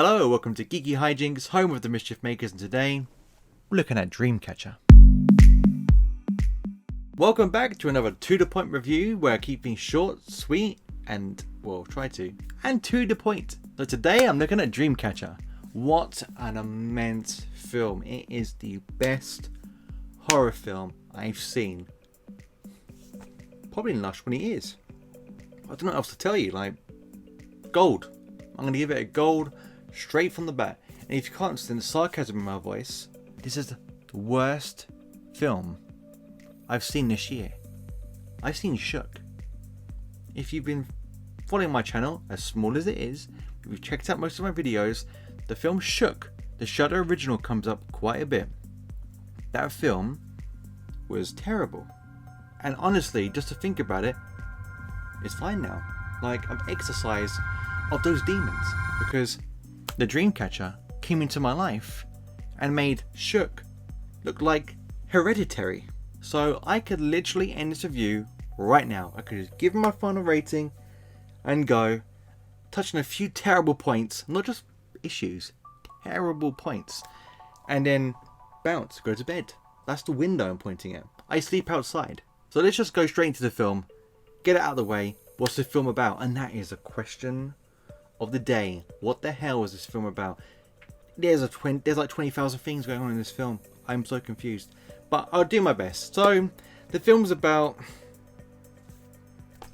Hello, welcome to Geeky Hijinks, home of the Mischief Makers, and today we're looking at Dreamcatcher. Welcome back to another to-the-point review where I keep things short, sweet, and, well, try to, and to the point. So today I'm looking at Dreamcatcher. What an immense film. It is the best horror film I've seen probably in the last 20 years. I don't know what else to tell you, like, gold. I'm going to give it a gold straight from the bat. And if you can't understand the sarcasm in my voice, this is the worst film I've seen this year. I've seen Shook. If you've been following my channel, as small as it is, if you've checked out most of my videos, the film Shook, the Shudder original, comes up quite a bit. That film was terrible. And honestly, just to think about it, it's fine now. Like, I've exorcised of those demons because the Dreamcatcher came into my life and made Shook look like Hereditary. So I could literally end this review right now. I could just give my final rating and go, touching a few terrible points, not just issues, terrible points, and then bounce, go to bed. That's the window I'm pointing at. I sleep outside. So let's just go straight into the film, get it out of the way. What's the film about? And that is a question of the day. What the hell is this film about? There's like 20,000 things going on in this film. I'm so confused, but I'll do my best. So the film's about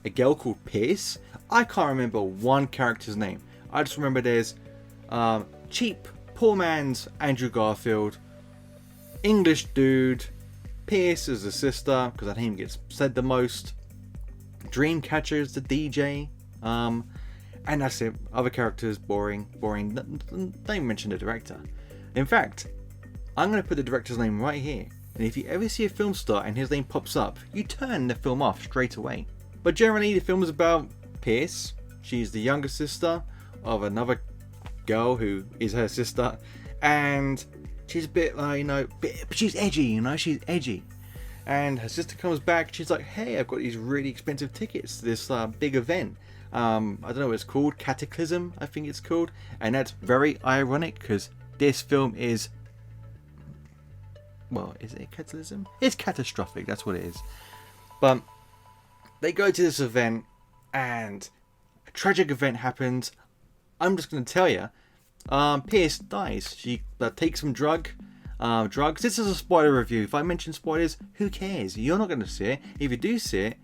a girl called Pierce. I can't remember one character's name. I just remember there's cheap poor man's Andrew Garfield, English dude, Pierce is the sister because that name gets said the most, Dreamcatcher is the DJ, and that's it. Other characters, boring. Don't even mention the director. In fact, I'm going to put the director's name right here. And if you ever see a film start and his name pops up, you turn the film off straight away. But generally, the film is about Pierce. She's the younger sister of another girl who is her sister. And she's a bit like, but she's edgy, she's edgy. And her sister comes back. She's like, hey, I've got these really expensive tickets to this big event. I don't know what it's called, Cataclysm I think it's called, and that's very ironic because this film is, well, is it Cataclysm? It's catastrophic, that's what it is. But they go to this event and a tragic event happens. I'm just going to tell you, Pierce dies. She takes some drugs. This is a spoiler review. If I mention spoilers, who cares? You're not going to see it. If you do see it,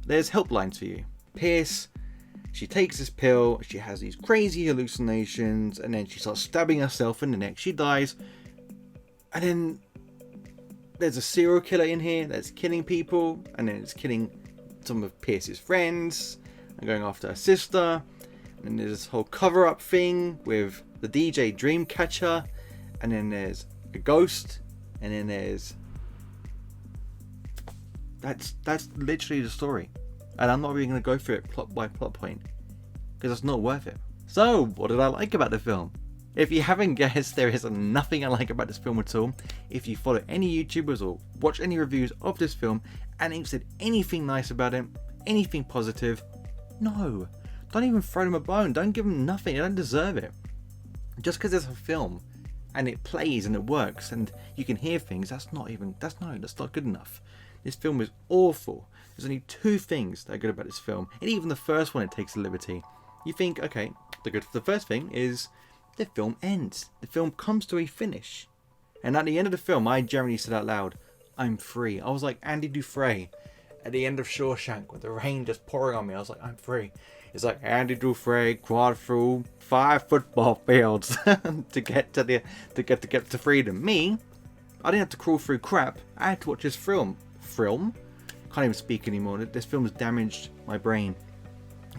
there's helplines for you. Pierce, she takes this pill, she has these crazy hallucinations, and then she starts stabbing herself in the neck. She dies, and then there's a serial killer in here that's killing people, and then it's killing some of Pierce's friends, and going after her sister, and there's this whole cover-up thing with the DJ Dreamcatcher, and then there's a ghost, and then there's... That's literally the story. And I'm not really going to go through it plot by plot point because it's not worth it. So, what did I like about the film? If you haven't guessed, there is nothing I like about this film at all. If you follow any YouTubers or watch any reviews of this film and ain't said anything nice about it, anything positive, no. Don't even throw them a bone. Don't give them nothing. They don't deserve it. Just because it's a film and it plays and it works and you can hear things, that's not good enough. This film is awful. There's only two things that are good about this film, and even the first one, it takes a liberty. You think, okay, the first thing is the film ends. The film comes to a finish. And at the end of the film, I generally said out loud, I'm free. I was like Andy Dufresne at the end of Shawshank with the rain just pouring on me. I was like, I'm free. It's like Andy Dufresne crawled through 5 football fields to get to freedom. Me, I didn't have to crawl through crap. I had to watch this film. Can't even speak anymore. This film has damaged my brain.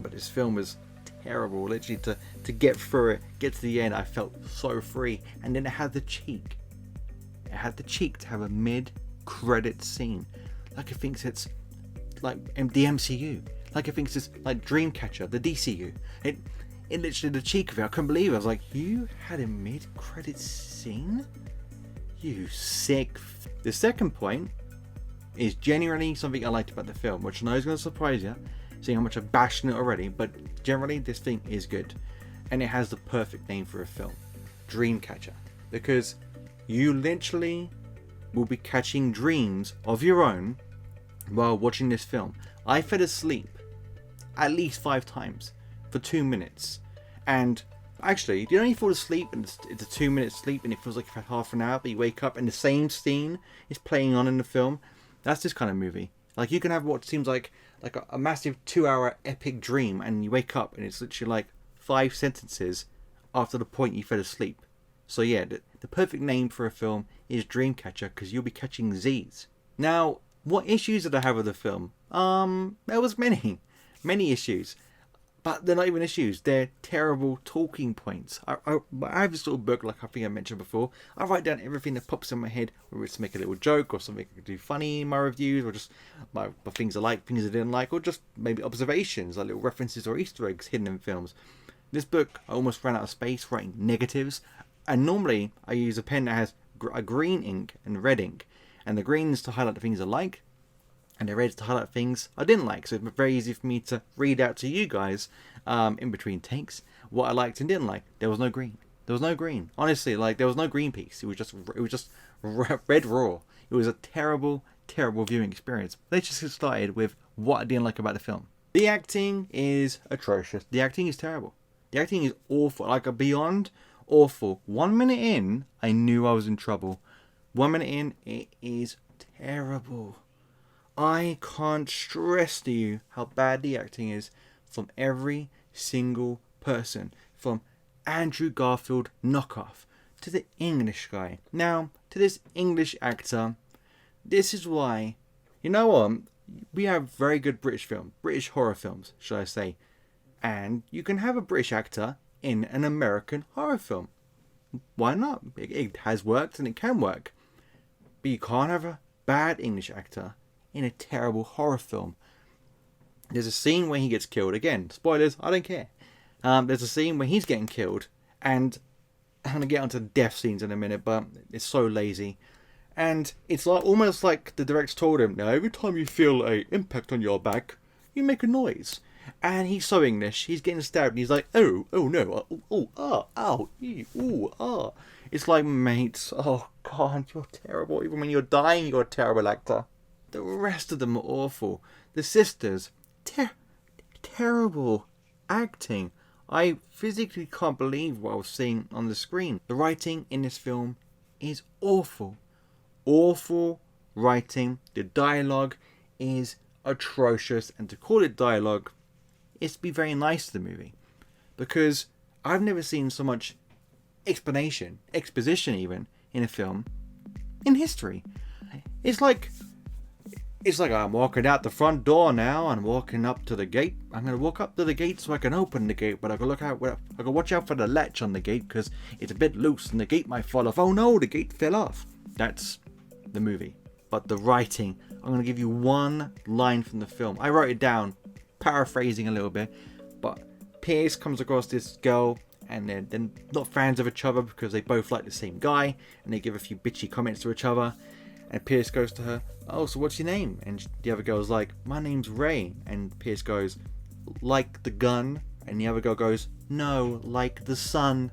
But this film was terrible. Literally to get through it, get to the end, I felt so free. And then it had the cheek. It had the cheek to have a mid-credit scene. Like it thinks it's like the MCU. Like it thinks it's like Dreamcatcher, the DCU. It literally, the cheek of it, I couldn't believe it. I was like, you had a mid-credit scene? You sick. The second point is genuinely something I liked about the film, which I know is going to surprise you, seeing how much I've bashed it already, but generally this thing is good. and it has the perfect name for a film, Dreamcatcher, because you literally will be catching dreams of your own while watching this film. I fell asleep at least 5 times for 2 minutes, and actually, you don't even fall asleep and it's a 2-minute sleep and it feels like you've had half an hour, but you wake up and the same scene is playing on in the film. That's this kind of movie. Like, you can have what seems like a massive 2-hour epic dream, and you wake up and it's literally like 5 sentences after the point you fell asleep. So yeah, the perfect name for a film is Dreamcatcher, because you'll be catching Z's. Now, what issues did I have with the film? There was many issues. But they're not even issues, they're terrible talking points. I have this little book, like I think I mentioned before. I write down everything that pops in my head, whether it's to make a little joke or something I could do funny in my reviews, or just my things I like, things I didn't like, or just maybe observations, like little references or Easter eggs hidden in films. This book, I almost ran out of space writing negatives, and normally I use a pen that has a green ink and red ink, and the green is to highlight the things I like, and the red is to highlight things I didn't like. So it's very easy for me to read out to you guys in between takes what I liked and didn't like. There was no green. There was no green. Honestly, like, there was no green piece. It was just red raw. It was a terrible viewing experience. Let's just get started with what I didn't like about the film. The acting is atrocious. The acting is terrible. The acting is awful. Like, beyond awful. 1 minute in, I knew I was in trouble. 1 minute in, it is terrible. I can't stress to you how bad the acting is from every single person. From Andrew Garfield knockoff to the English guy. Now, to this English actor, this is why, you know what, we have very good British horror films, should I say. And you can have a British actor in an American horror film. Why not? It has worked and it can work. But you can't have a bad English actor in a terrible horror film. There's a scene where he gets killed. Again, spoilers, I don't care. There's a scene where he's getting killed, and I'm going to get onto death scenes in a minute, but it's so lazy. And it's like almost like the director told him, now every time you feel a impact on your back, you make a noise. And he's so English, he's getting stabbed, and he's like, oh no, ow. It's like, mate, oh God, you're terrible. Even when you're dying, you're a terrible actor. The rest of them are awful. The sisters, terrible acting. I physically can't believe what I was seeing on the screen. The writing in this film is awful. Awful writing. The dialogue is atrocious. And to call it dialogue is to be very nice to the movie. Because I've never seen so much exposition even, in a film in history. It's like I'm walking out the front door now and walking up to the gate. I'm going to walk up to the gate so I can open the gate, but I can watch out for the latch on the gate because it's a bit loose and the gate might fall off. Oh no, the gate fell off. That's the movie. But the writing, I'm going to give you one line from the film. I wrote it down, paraphrasing a little bit, but Pierce comes across this girl and they're not fans of each other because they both like the same guy, and they give a few bitchy comments to each other. And Pierce goes to her, oh, so what's your name? And the other girl's like, my name's Ray. And Pierce goes, like the gun? And the other girl goes, no, like the sun.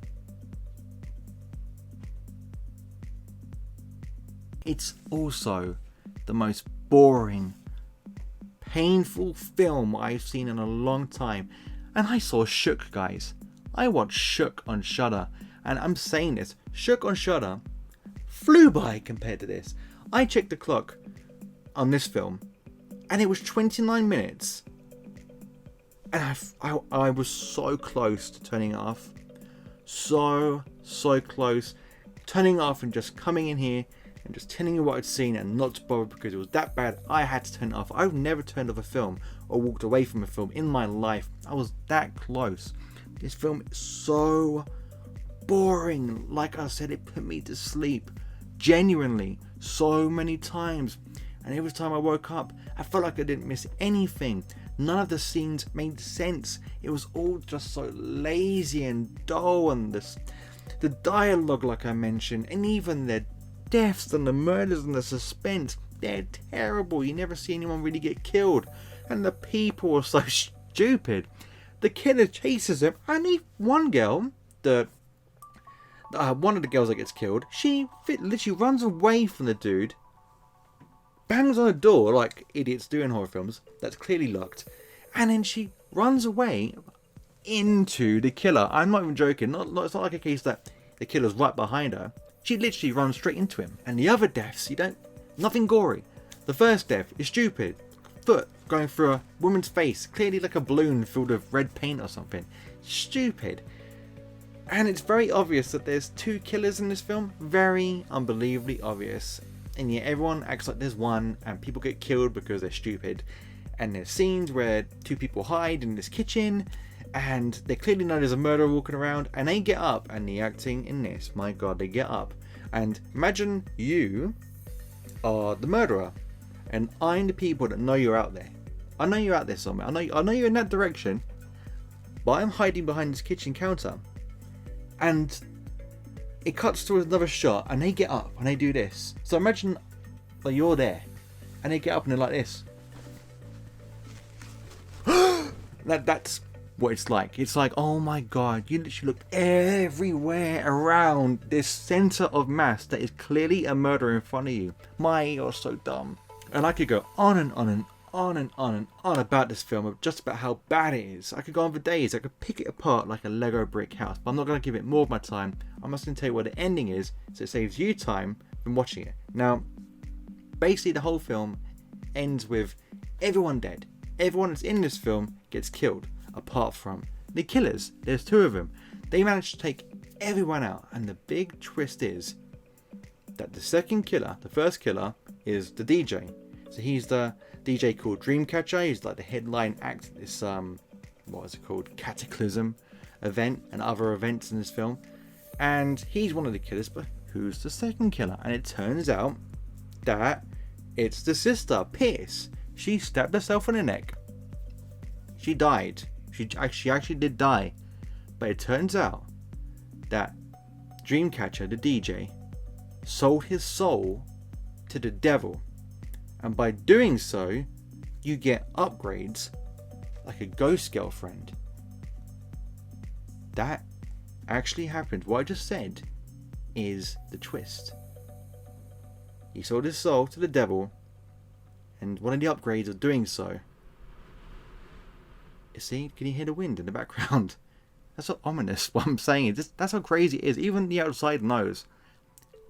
It's also the most boring, painful film I've seen in a long time. And I saw Shook, guys. I watched Shook on Shudder. And I'm saying this, Shook on Shudder flew by compared to this. I checked the clock on this film, and it was 29 minutes. And I was so close to turning it off. So close. Turning it off and just coming in here and just telling you what I'd seen and not to bother because it was that bad. I had to turn it off. I've never turned off a film or walked away from a film in my life. I was that close. This film is so boring. Like I said, it put me to sleep. Genuinely, so many times. And every time I woke up, I felt like I didn't miss anything. None of the scenes made sense. It was all just so lazy and dull, and the dialogue, like I mentioned, and even the deaths and the murders and the suspense, they're terrible. You never see anyone really get killed. And the people are so stupid. the killer chases him, and one girl, one of the girls that gets killed, she literally runs away from the dude, bangs on a door like idiots do in horror films that's clearly locked, and then she runs away into the killer. I'm not even joking. It's not like a case that the killer's right behind her. She literally runs straight into him. And the other deaths, nothing gory. The first death is stupid. Foot going through a woman's face, clearly like a balloon filled with red paint or something. Stupid. And it's very obvious that there's two killers in this film. Very unbelievably obvious. And yet everyone acts like there's one, and people get killed because they're stupid. And there's scenes where two people hide in this kitchen, and they clearly know there's a murderer walking around, and they get up, and the acting in this, my god, they get up. And imagine you are the murderer, and I'm the people that know you're out there. I know you're out there somewhere. I know you're in that direction, but I'm hiding behind this kitchen counter. And it cuts to another shot, and they get up, and they do this. So imagine that you're there, and they get up, and they're like this. That's what it's like. It's like, oh my god, you literally looked everywhere around this center of mass that is clearly a murderer in front of you. You're so dumb. And I could go on and on and on and on and on about this film, just about how bad it is. I could go on for days. I could pick it apart like a Lego brick house, but I'm not going to give it more of my time. I'm just going to tell you what the ending is, so it saves you time from watching it. Now, basically the whole film ends with everyone dead. Everyone that's in this film gets killed, apart from the killers. There's two of them. They manage to take everyone out, and the big twist is that the second killer, the first killer, is the DJ. So he's the DJ called Dreamcatcher. He's like the headline act at this what is it called, Cataclysm event and other events in this film. And he's one of the killers, but who's the second killer? And it turns out that it's the sister, Pierce. She stabbed herself in the neck. She died. She actually did die. But it turns out that Dreamcatcher, the DJ, sold his soul to the devil. And by doing so, you get upgrades like a ghost girlfriend. That actually happened. What I just said is the twist. He sold his soul to the devil, and one of the upgrades of doing so, you see, can you hear the wind in the background? That's so ominous. What I'm saying is, that's how crazy it is. Even the outside knows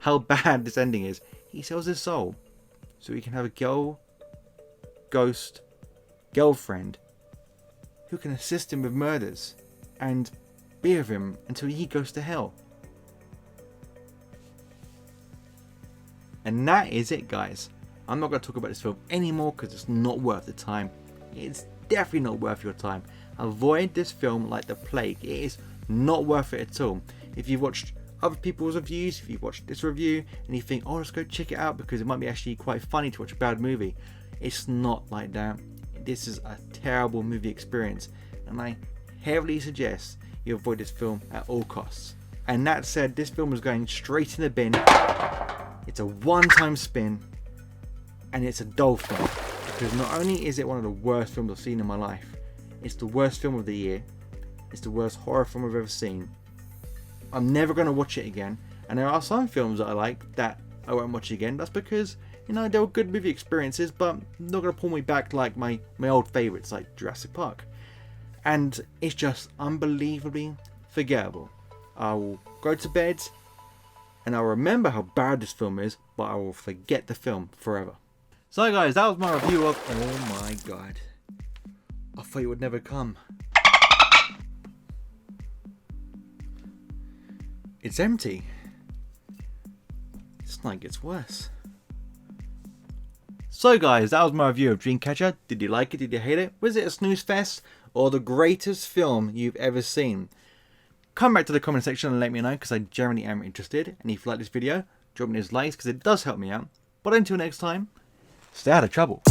how bad this ending is. He sells his soul so he can have a ghost girlfriend who can assist him with murders and be with him until he goes to hell. And that is it, guys. I'm not going to talk about this film anymore because it's not worth the time. It's definitely not worth your time. Avoid this film like the plague. It is not worth it at all. If you've watched other people's reviews, if you've watched this review and you think, oh, let's go check it out because it might be actually quite funny to watch a bad movie, it's not like that. This is a terrible movie experience, and I heavily suggest you avoid this film at all costs. And that said, this film is going straight in the bin. It's a one-time spin, and it's a dull film, because not only is it one of the worst films I've seen in my life, it's the worst film of the year, it's the worst horror film I've ever seen. I'm never going to watch it again, and there are some films that I like that I won't watch again. That's because, you know, they were good movie experiences, but not going to pull me back like my old favourites like Jurassic Park. And it's just unbelievably forgettable. I will go to bed and I'll remember how bad this film is, but I will forget the film forever. So guys, that was my review of, oh my god, I thought it would never come. It's empty. This night gets worse. So guys, that was my review of Dreamcatcher. Did you like it? Did you hate it? Was it a snooze fest or the greatest film you've ever seen? Come back to the comment section and let me know, because I generally am interested. And if you like this video, drop me those likes because it does help me out. But until next time, stay out of trouble.